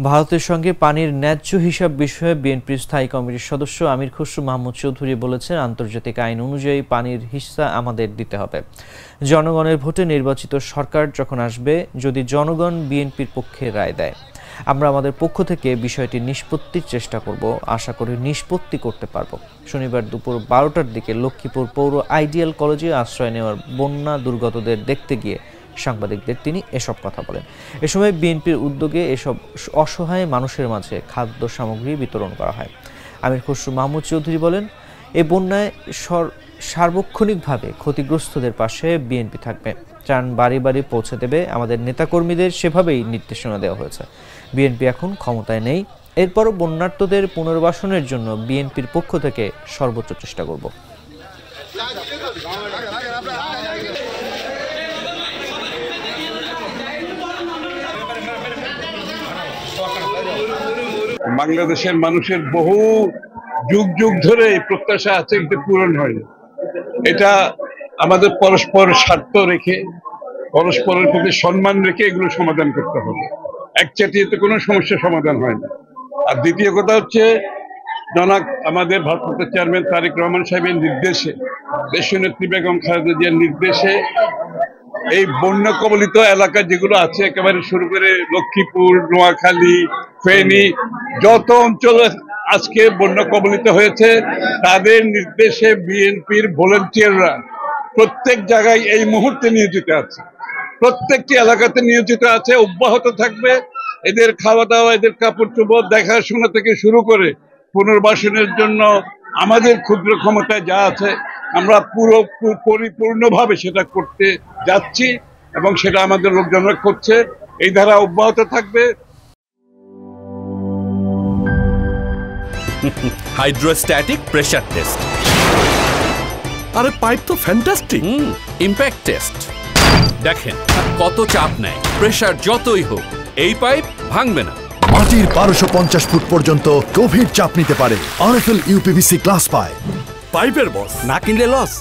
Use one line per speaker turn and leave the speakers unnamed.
ভারতের সঙ্গে পানির ন্যায্য হিসাব বিষয়ে বিএনপির স্থায়ী কমিটির সদস্য আমির খসরু মাহমুদ চৌধুরী বলেছেন, আন্তর্জাতিক আইন অনুযায়ী পানির হিস্সা আমাদের দিতে হবে। জনগণের ভোটে নির্বাচিত সরকার যখন আসবে, যদি জনগণ বিএনপির পক্ষে রায় দেয়, আমরা আমাদের পক্ষ থেকে বিষয়টি নিষ্পত্তির চেষ্টা করব। আশা করি নিষ্পত্তি করতে পারব। শনিবার দুপুর 12টার দিকে লক্ষ্মীপুর পৌর আইডিয়াল কলেজে আশ্রয় নেওয়ার বন্যা দুর্গতদের দেখতে গিয়ে সাংবাদিকদের তিনি এসব কথা বলেন। এ সময় বিএনপির উদ্যোগে এসব অসহায় মানুষের মাঝে খাদ্য সামগ্রী বিতরণ করা হয়। আমির খসরু মাহমুদ চৌধুরী বলেন, এ বন্যায় সার্বক্ষণিকভাবে ক্ষতিগ্রস্তদের পাশে বিএনপি থাকবে। ত্রাণ বাড়ি বাড়ি পৌঁছে দেবে। আমাদের নেতাকর্মীদের সেভাবেই নির্দেশনা দেওয়া হয়েছে। বিএনপি এখন ক্ষমতায় নেই, এরপরও বন্যার্তদের পুনর্বাসনের জন্য বিএনপির পক্ষ থেকে সর্বোচ্চ চেষ্টা করব।
বাংলাদেশের মানুষের বহু যুগ যুগ ধরে এই প্রত্যাশা আছে, কিন্তু পূরণ হয়নি। এটা আমাদের পরস্পর স্বার্থ রেখে, পরস্পরের প্রতি সম্মান রেখে এগুলো সমাধান করতে হবে। একচাটিয়াতে কোনো সমস্যা সমাধান হয় না। আর দ্বিতীয় কথা হচ্ছে, আমাদের ভারপ্রাপ্ত চেয়ারম্যান তারেক রহমান সাহেবের নির্দেশে, দেশনেত্রী বেগম খালেদা জিয়ার নির্দেশে এই বন্যা কবলিত এলাকা যেগুলো আছে, একেবারে শুরু করে লক্ষ্মীপুর, নোয়াখালী, ফেনী, যত অঞ্চল আজকে বন্যা কবলিত হয়েছে, তাদের নির্দেশে বিএনপির ভলান্টিয়াররা প্রত্যেক জায়গায় এই মুহূর্তে নিয়োজিত আছে। প্রত্যেকটি এলাকাতে নিয়োজিত আছে, অব্যাহত থাকবে। এদের খাওয়া দাওয়া, এদের কাপড় চোপড় দেখাশোনা থেকে শুরু করে পুনর্বাসনের জন্য আমাদের ক্ষুদ্র ক্ষমতায় যা আছে, আমরা পরিপূর্ণভাবে সেটা করতে যাচ্ছি এবং সেটা আমাদের লোকজনরা করছে। এই ধারা অব্যাহত থাকবে।
Hydrostatic pressure test.
আরে পাইপ তো ফ্যান্টাস্টিক।
Impact test. দেখেন কত চাপ নেয়, প্রেসার যতই হোক এই পাইপ ভাঙবে না।
মাটির 1250 ফুট পর্যন্ত গভীর চাপ নিতে পারে আরএফএল ইউপিভিসি গ্লাস পাইপ।
পাইপের বস, না কিনলে লস।